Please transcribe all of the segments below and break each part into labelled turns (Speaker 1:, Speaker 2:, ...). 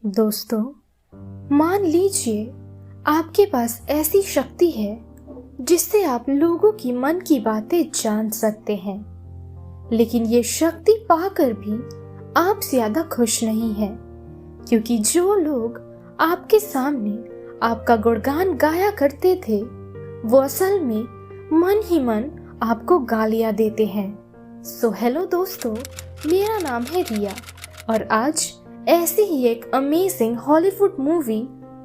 Speaker 1: दोस्तों, मान लीजिए आपके पास ऐसी शक्ति है जिससे आप लोगों की मन की बातें जान सकते हैं, लेकिन ये शक्ति पाकर भी आप ज्यादा खुश नहीं हैं, क्योंकि जो लोग आपके सामने आपका गुणगान गाया करते थे वो असल में मन ही मन आपको गालियां देते हैं। सो हेलो दोस्तों, मेरा नाम है रिया और आज ऐसी ही एक amazing Hollywood movie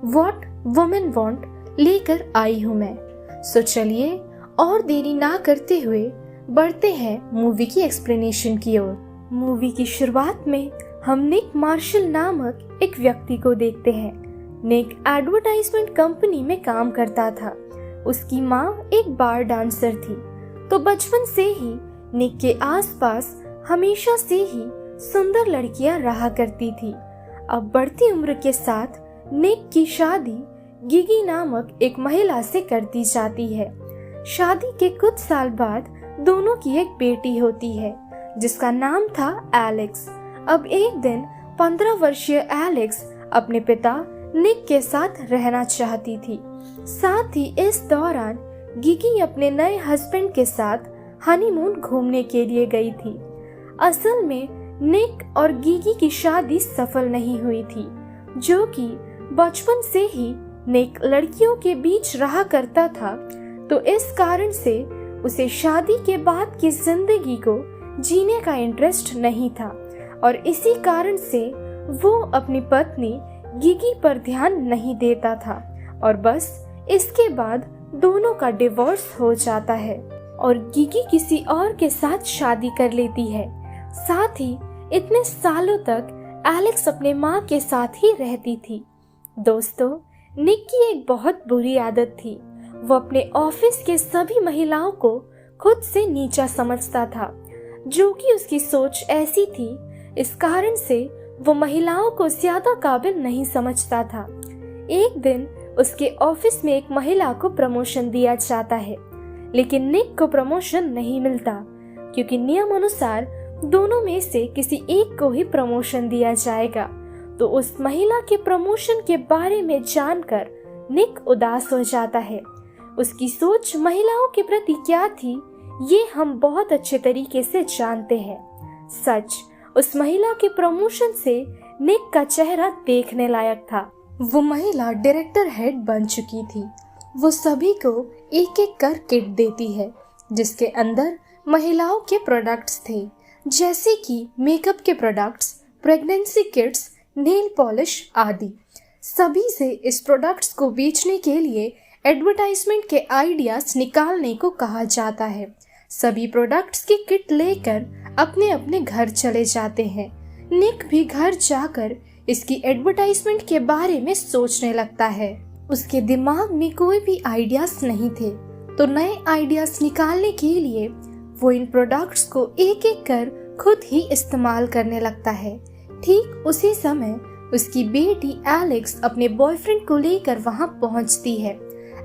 Speaker 1: what women want लेकर आई हूँ मैं। सो चलिए और देरी ना करते हुए बढ़ते हैं मूवी की एक्सप्लेनेशन की ओर। मूवी की शुरुआत में हम निक मार्शल नामक एक व्यक्ति को देखते हैं। निक एडवर्टाइजमेंट कंपनी में काम करता था। उसकी माँ एक बार डांसर थी, तो बचपन से ही निक के आसपास हमेशा से ही सुंदर लड़कियां रहा करती थी। अब बढ़ती उम्र के साथ निक की शादी गिगी नामक एक महिला से कर दी जाती है। शादी के कुछ साल बाद दोनों की एक बेटी होती है जिसका नाम था एलेक्स। अब एक दिन 15 वर्षीय एलेक्स अपने पिता निक के साथ रहना चाहती थी। साथ ही इस दौरान गिगी अपने नए हस्बैंड के साथ हनीमून घूमने के लिए गई थी। असल में निक और गिगी की शादी सफल नहीं हुई थी, जो कि बचपन से ही निक लड़कियों के बीच रहा करता था, तो इस कारण से उसे शादी के बाद की जिंदगी को जीने का इंटरेस्ट नहीं था और इसी कारण से वो अपनी पत्नी गिगी पर ध्यान नहीं देता था और बस इसके बाद दोनों का डिवोर्स हो जाता है और गिगी किसी और के साथ शादी कर लेती है। साथ ही इतने सालों तक एलेक्स अपने माँ के साथ ही रहती थी। दोस्तों, निक की एक बहुत बुरी आदत थी। वो अपने ऑफिस के सभी महिलाओं को खुद से नीचा समझता था, जो कि उसकी सोच ऐसी थी। इस कारण से वो महिलाओं को ज्यादा काबिल नहीं समझता था। एक दिन उसके ऑफिस में एक महिला को प्रमोशन दिया जाता है, लेकिन निक को प्रमोशन नहीं मिलता, क्योंकि नियम अनुसार दोनों में से किसी एक को ही प्रमोशन दिया जाएगा। तो उस महिला के प्रमोशन के बारे में जानकर निक उदास हो जाता है। उसकी सोच महिलाओं के प्रति क्या थी, ये हम बहुत अच्छे तरीके से जानते हैं। सच, उस महिला के प्रमोशन से निक का चेहरा देखने लायक था। वो महिला डायरेक्टर हेड बन चुकी थी। वो सभी को एक एक कर किट देती है, जिसके अंदर महिलाओं के प्रोडक्ट्स थे, जैसे कि मेकअप के products, pregnancy kits, nail polish आदि। सभी से इस प्रोडक्ट्स को बेचने के लिए एडवर्टाइजमेंट के आइडियाज निकालने को कहा जाता है। सभी प्रोडक्ट्स की किट लेकर अपने अपने घर चले जाते हैं। निक भी घर जाकर इसकी एडवर्टाइजमेंट के बारे में सोचने लगता है। उसके दिमाग में कोई भी आइडियाज नहीं थे, तो नए आइडियाज निकालने के लिए वो इन प्रोडक्ट्स को एक एक कर खुद ही इस्तेमाल करने लगता है। ठीक उसी समय उसकी बेटी एलेक्स अपने बॉयफ्रेंड को लेकर वहां पहुंचती है।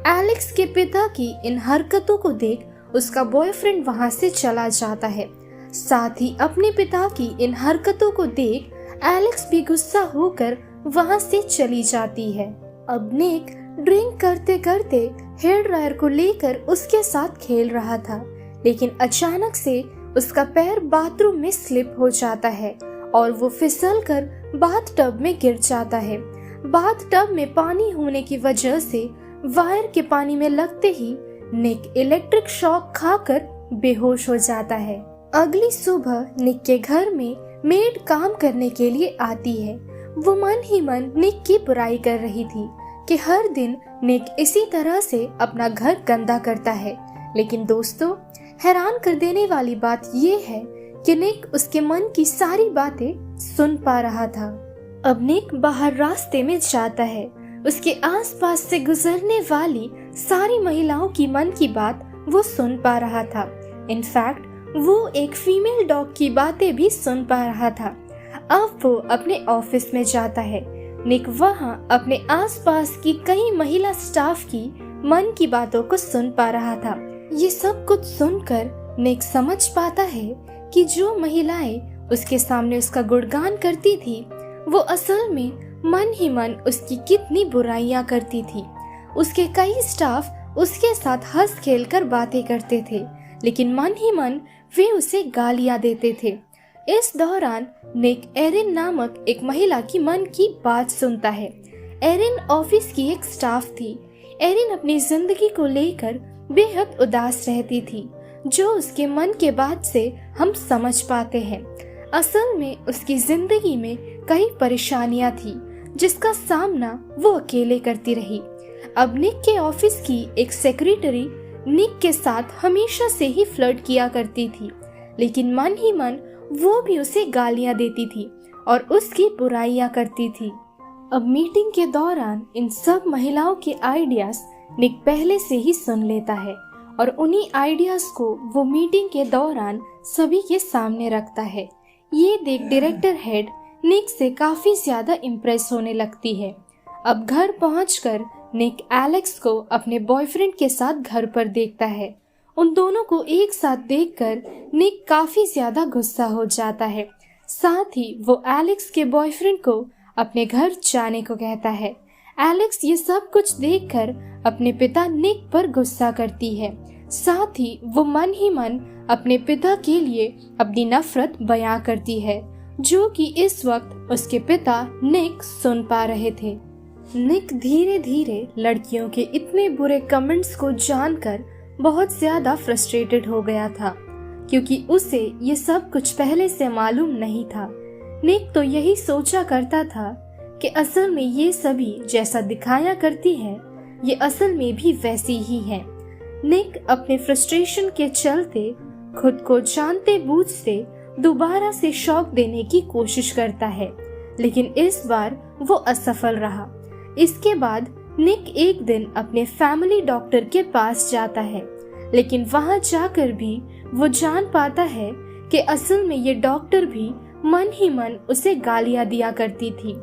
Speaker 1: एलेक्स के पिता की इन हरकतों को देख उसका बॉयफ्रेंड वहां से चला जाता है। साथ ही अपने पिता की इन हरकतों को देख एलेक्स भी गुस्सा होकर वहां से चली जाती है। अब निक ड्रिंक करते करते हेयर ड्रायर को लेकर उसके साथ खेल रहा था, लेकिन अचानक से उसका पैर बाथरूम में स्लिप हो जाता है और वो फिसलकर बाथटब में गिर जाता है। बाथटब में पानी होने की वजह से वायर के पानी में लगते ही निक इलेक्ट्रिक शॉक खाकर बेहोश हो जाता है। अगली सुबह निक के घर में मेड काम करने के लिए आती है। वो मन ही मन निक की बुराई कर रही थी कि हर दिन निक इसी तरह से अपना घर गंदा करता है। लेकिन दोस्तों, हैरान कर देने वाली बात ये है कि निक उसके मन की सारी बातें सुन पा रहा था। अब निक बाहर रास्ते में जाता है। उसके आसपास से गुजरने वाली सारी महिलाओं की मन की बात वो सुन पा रहा था। इनफैक्ट वो एक फीमेल डॉग की बातें भी सुन पा रहा था। अब वो अपने ऑफिस में जाता है। निक वहाँ अपने आसपास की कई महिला स्टाफ की मन की बातों को सुन पा रहा था। ये सब कुछ सुनकर निक समझ पाता है कि जो महिलाएं उसके सामने उसका गुणगान करती थी, वो असल में मन ही मन उसकी कितनी बुराइयां करती थी। उसके कई स्टाफ उसके साथ हंस खेल कर बातें करते थे, लेकिन मन ही मन वे उसे गालियां देते थे। इस दौरान निक एरिन नामक एक महिला की मन की बात सुनता है। एरिन ऑफिस की एक स्टाफ थी। एरिन अपनी जिंदगी को लेकर बेहद उदास रहती थी, जो उसके मन के बात से हम समझ पाते हैं। असल में उसकी जिंदगी में कई परेशानियां थी, जिसका सामना वो अकेले करती रही। अब निक के ऑफिस की एक सेक्रेटरी निक के साथ हमेशा से ही फ्लर्ट किया करती थी, लेकिन मन ही मन वो भी उसे गालियां देती थी और उसकी बुराइयां करती थी। अब मीटिंग के दौरान इन सब महिलाओं के आइडियाज निक पहले से ही सुन लेता है और उन्हीं आइडियाज को वो मीटिंग के दौरान सभी के सामने रखता है। ये देख डायरेक्टर हेड निक से काफी ज्यादा इम्प्रेस होने लगती है। अब घर पहुंचकर निक एलेक्स को अपने बॉयफ्रेंड के साथ घर पर देखता है। उन दोनों को एक साथ देखकर निक काफी ज्यादा गुस्सा हो जाता है। साथ ही वो एलेक्स के बॉयफ्रेंड को अपने घर जाने को कहता है। एलेक्स ये सब कुछ देखकर अपने पिता निक पर गुस्सा करती है। साथ ही वो मन ही मन अपने पिता के लिए अपनी नफरत बयां करती है, जो कि इस वक्त उसके पिता निक सुन पा रहे थे। निक धीरे धीरे लड़कियों के इतने बुरे कमेंट्स को जानकर बहुत ज्यादा फ्रस्ट्रेटेड हो गया था, क्योंकि उसे ये सब कुछ पहले से मालूम नहीं था। निक तो यही सोचा करता था कि असल में ये सभी जैसा दिखाया करती है, ये असल में भी वैसी ही है। निक अपने फ्रस्ट्रेशन के चलते खुद को जानते बूझते दोबारा से शॉक देने की कोशिश करता है, लेकिन इस बार वो असफल रहा। इसके बाद निक एक दिन अपने फैमिली डॉक्टर के पास जाता है, लेकिन वहां जाकर भी वो जान पाता है कि असल में ये डॉक्टर भी मन ही मन उसे गालियां दिया करती थी।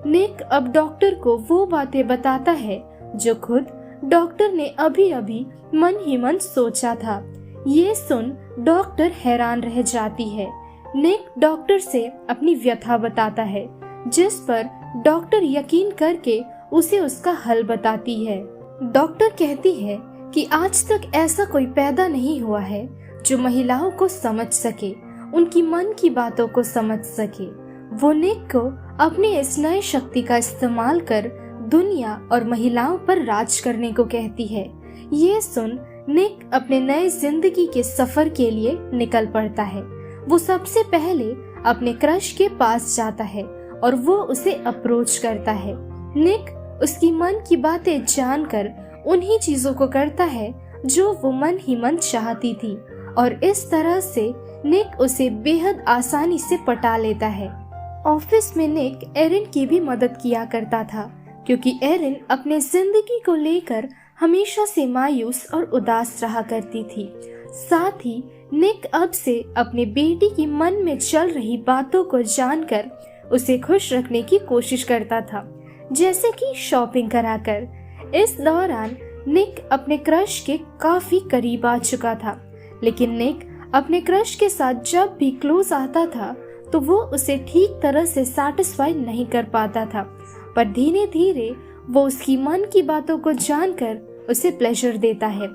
Speaker 1: निक अब डॉक्टर को वो बातें बताता है जो खुद डॉक्टर ने अभी अभी मन ही मन सोचा था। ये सुन डॉक्टर हैरान रह जाती है। निक डॉक्टर से अपनी व्यथा बताता है, जिस पर डॉक्टर यकीन करके उसे उसका हल बताती है। डॉक्टर कहती है कि आज तक ऐसा कोई पैदा नहीं हुआ है जो महिलाओं को समझ सके, उनकी मन की बातों को समझ सके। वो निक को अपनी इस नई शक्ति का इस्तेमाल कर दुनिया और महिलाओं पर राज करने को कहती है। ये सुन निक अपने नए जिंदगी के सफर के लिए निकल पड़ता है। वो सबसे पहले अपने क्रश के पास जाता है और वो उसे अप्रोच करता है। निक उसकी मन की बातें जानकर उन्हीं चीजों को करता है जो वो मन ही मन चाहती थी, और इस तरह से निक उसे बेहद आसानी से पटा लेता है। ऑफिस में निक एरिन की भी मदद किया करता था, क्योंकि एरिन अपने जिंदगी को लेकर हमेशा से मायूस और उदास रहा करती थी। साथ ही निक अब से अपने बेटी की मन में चल रही बातों को जानकर उसे खुश रखने की कोशिश करता था, जैसे कि शॉपिंग कराकर। इस दौरान निक अपने क्रश के काफी करीब आ चुका था, लेकिन निक अपने क्रश के साथ जब भी क्लोज आता था तो वो उसे ठीक तरह से सैटिस्फाई नहीं कर पाता था, पर धीरे धीरे वो उसकी मन की बातों को जानकर उसे प्लेजर देता है,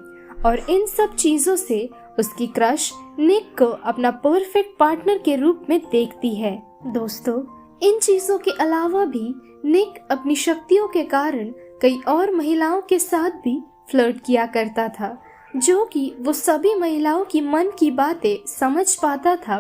Speaker 1: और इन सब चीजों से उसकी क्रश निक को अपना परफेक्ट पार्टनर के रूप में देखती है। दोस्तों, इन चीजों के अलावा भी निक अपनी शक्तियों के कारण कई और महिलाओं के साथ भी फ्लर्ट किया करता था, जो कि वो सभी महिलाओं की मन की बातें समझ पाता था,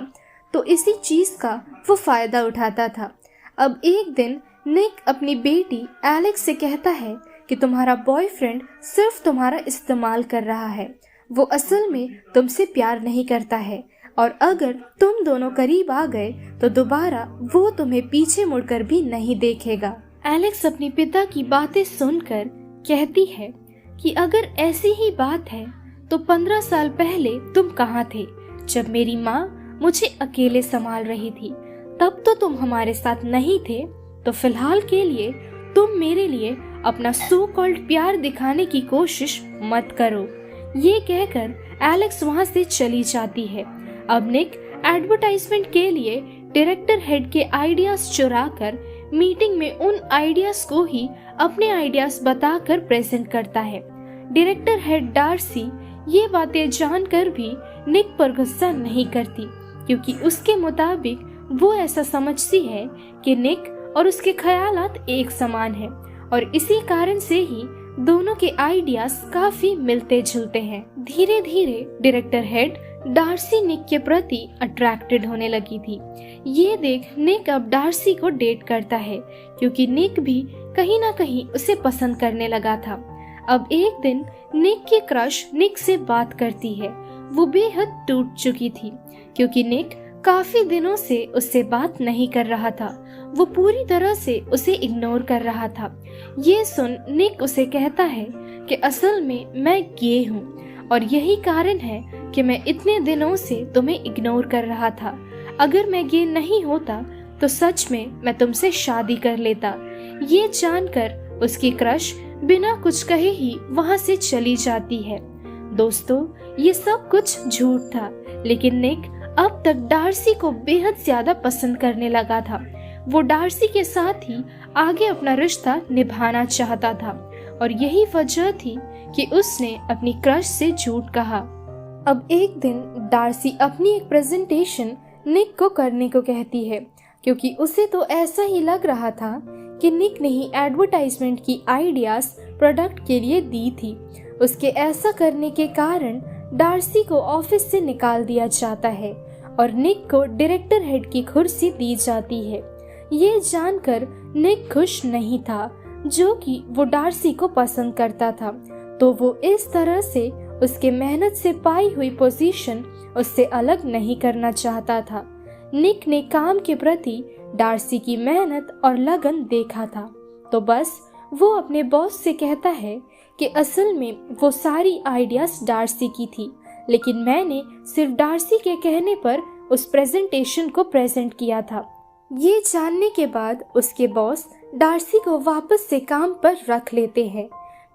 Speaker 1: तो इसी चीज का वो फायदा उठाता था। अब एक दिन निक अपनी बेटी एलेक्स से कहता है कि तुम्हारा बॉयफ्रेंड सिर्फ तुम्हारा इस्तेमाल कर रहा है, वो असल में तुमसे प्यार नहीं करता है, और अगर तुम दोनों करीब आ गए तो दोबारा वो तुम्हें पीछे मुड़कर भी नहीं देखेगा। एलेक्स अपने पिता की बातें सुनकर कहती है कि अगर ऐसी ही बात है तो 15 साल पहले तुम कहाँ थे, जब मेरी माँ मुझे अकेले संभाल रही थी? तब तो तुम हमारे साथ नहीं थे, तो फिलहाल के लिए तुम मेरे लिए अपना सो कॉल्ड प्यार दिखाने की कोशिश मत करो। ये कहकर एलेक्स वहाँ से चली जाती है। अब निक एडवर्टाइजमेंट के लिए डायरेक्टर हेड के आइडियाज चुराकर मीटिंग में उन आइडियाज को ही अपने आइडियाज बताकर प्रेजेंट करता है। डायरेक्टर हेड डार्सी ये बातें जानकर भी निक पर गुस्सा नहीं करती, क्योंकि उसके मुताबिक वो ऐसा समझती है कि निक और उसके ख्यालात एक समान हैं और इसी कारण से ही दोनों के आइडियाज काफी मिलते जुलते हैं। धीरे धीरे डायरेक्टर हेड डार्सी निक के प्रति अट्रैक्टेड होने लगी थी। ये देख निक अब डार्सी को डेट करता है, क्योंकि निक भी कहीं ना कहीं उसे पसंद करने लगा था। अब एक दिन निक की क्रश निक से बात करती है। वो बेहद टूट चुकी थी, क्योंकि निक काफी दिनों से उससे बात नहीं कर रहा था। वो पूरी तरह से उसे इग्नोर कर रहा था। ये सुन निक उसे कहता है कि असल में मैं गे हूँ और यही कारण है कि मैं इतने दिनों से तुम्हें इग्नोर कर रहा था। अगर मैं गे नहीं होता तो सच में मैं तुमसे शादी कर लेता। ये जानकर उसकी क्रश बिना कुछ कहे ही वहाँ से चली जाती है। दोस्तों, ये सब कुछ झूठ था, लेकिन निक अब तक डार्सी को बेहद ज्यादा पसंद करने लगा था। वो डार्सी के साथ ही आगे अपना रिश्ता निभाना चाहता था और यही वजह थी कि उसने अपनी क्रश से झूठ कहा। अब एक दिन डार्सी अपनी एक प्रेजेंटेशन निक को करने को कहती है, क्योंकि उसे तो ऐसा ही लग रहा था कि निक ने ही एडवर्टाइजमेंट की आइडियाज प्रोडक्ट के लिए दी थी। उसके ऐसा करने के कारण डार्सी को ऑफिस से निकाल दिया जाता है और निक को डायरेक्टर हेड की कुर्सी दी जाती है। ये जानकर निक खुश नहीं था, जो कि वो डार्सी को पसंद करता था, तो वो इस तरह से उसके मेहनत से पाई हुई पोजीशन उससे अलग नहीं करना चाहता था। निक ने काम के प्रति डार्सी की मेहनत और लगन देखा था, तो बस वो अपने बॉस से कहता है कि असल में वो सारी आइडियाज डार्सी की थी, लेकिन मैंने सिर्फ डार्सी के कहने पर उस प्रेजेंटेशन को प्रेजेंट किया था। ये जानने के बाद उसके बॉस डार्सी को वापस से काम पर रख लेते हैं।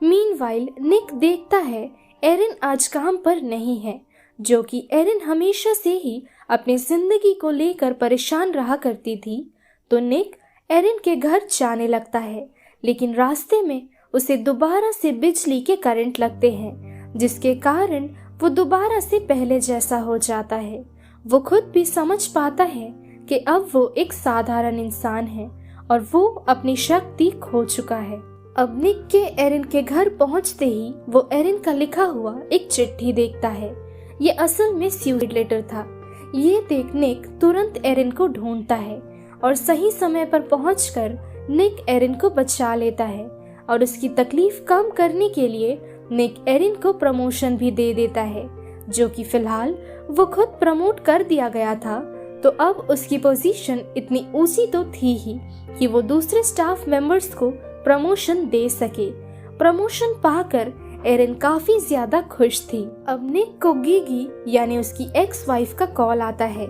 Speaker 1: मीनवाइल निक देखता है एरिन आज काम पर नहीं है, जो कि एरिन हमेशा से ही अपनी जिंदगी को लेकर परेशान रहा करती थी। तो निक एरिन के घर जाने लगता है, लेकिन रास्ते में उसे दोबारा से बिजली के करंट लगते हैं, जिसके कारण वो दोबारा से पहले जैसा हो जाता है। वो खुद भी समझ पाता है कि अब वो एक साधारण इंसान है और वो अपनी शक्ति खो चुका है। अब निक के एरिन के घर पहुंचते ही वो एरिन का लिखा हुआ एक चिट्ठी देखता है। ये असल में सुसाइड लेटर था। ये देख निक तुरंत एरिन को ढूंढता है और सही समय पर पहुंचकर निक एरिन को बचा लेता है और उसकी तकलीफ कम करने के लिए निक एरिन को प्रमोशन भी दे देता है, जो कि फिलहाल वो खुद प्रमोट कर दिया गया था। तो अब उसकी पोजीशन इतनी ऊंची तो थी ही कि वो दूसरे स्टाफ मेंबर्स को प्रमोशन दे सके। प्रमोशन पाकर एरिन काफी ज्यादा खुश थी। अब निक को गीगी यानी उसकी एक्स वाइफ का कॉल आता है।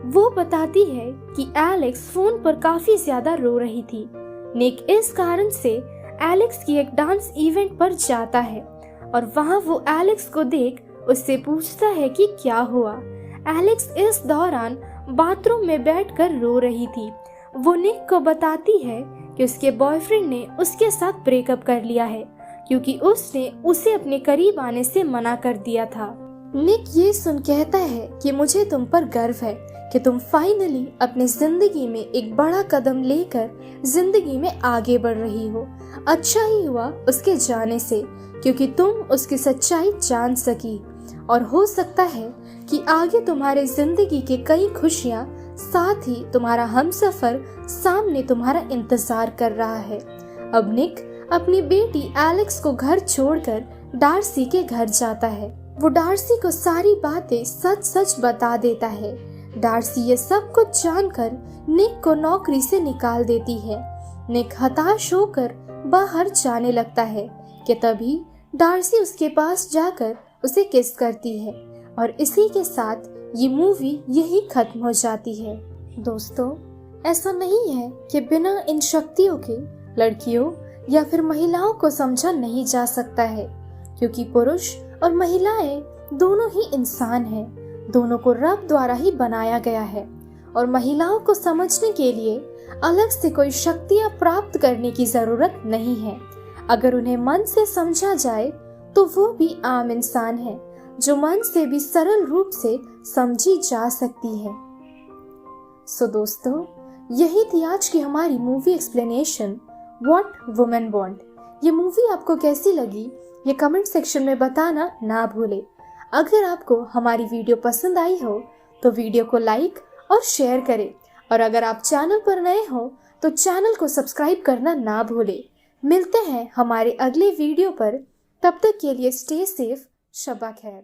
Speaker 1: वो बताती है कि एलेक्स फोन पर काफी ज्यादा रो रही थी। निक इस कारण से एलेक्स की एक डांस इवेंट पर जाता है और वहाँ वो एलेक्स को देख उससे पूछता है कि क्या हुआ। एलेक्स इस दौरान बाथरूम में बैठकर रो रही थी। वो निक को बताती है कि उसके बॉयफ्रेंड ने उसके साथ ब्रेकअप कर लिया है, क्योंकि उसने उसे अपने करीब आने से मना कर दिया था। निक ये सुन कहता है कि मुझे तुम पर गर्व है कि तुम फाइनली अपनी जिंदगी में एक बड़ा कदम लेकर जिंदगी में आगे बढ़ रही हो। अच्छा ही हुआ उसके जाने से, क्योंकि तुम उसकी सच्चाई जान सकी और हो सकता है कि आगे तुम्हारे जिंदगी के कई खुशियाँ, साथ ही तुम्हारा हमसफर सामने तुम्हारा इंतजार कर रहा है। अब निक अपनी बेटी एलेक्स को घर छोड़कर डार्सी के घर जाता है। वो डार्सी को सारी बातें सच सच बता देता है। डार्सी ये सब कुछ जानकर निक को नौकरी से निकाल देती है। निक हताश होकर बाहर जाने लगता है कि तभी डार्सी उसके पास जाकर उसे किस करती है और इसी के साथ ये मूवी यही खत्म हो जाती है। दोस्तों, ऐसा नहीं है कि बिना इन शक्तियों के लड़कियों या फिर महिलाओं को समझा नहीं जा सकता है, क्योंकि पुरुष और महिलाएं दोनों ही इंसान हैं। दोनों को रब द्वारा ही बनाया गया है और महिलाओं को समझने के लिए अलग से कोई शक्तियां प्राप्त करने की जरूरत नहीं है। अगर उन्हें मन से समझा जाए तो वो भी आम इंसान है, जो मन से भी सरल रूप से समझी जा सकती है। सो दोस्तों, यही थी आज की हमारी movie explanation what women want. ये मूवी आपको कैसी लगी ये कमेंट सेक्शन में बताना ना भूले। अगर आपको हमारी वीडियो पसंद आई हो तो वीडियो को लाइक और शेयर करें, और अगर आप चैनल पर नए हो तो चैनल को सब्सक्राइब करना ना भूले। मिलते हैं हमारे अगले वीडियो पर, तब तक के लिए स्टे सेफ, शब्बा खैर।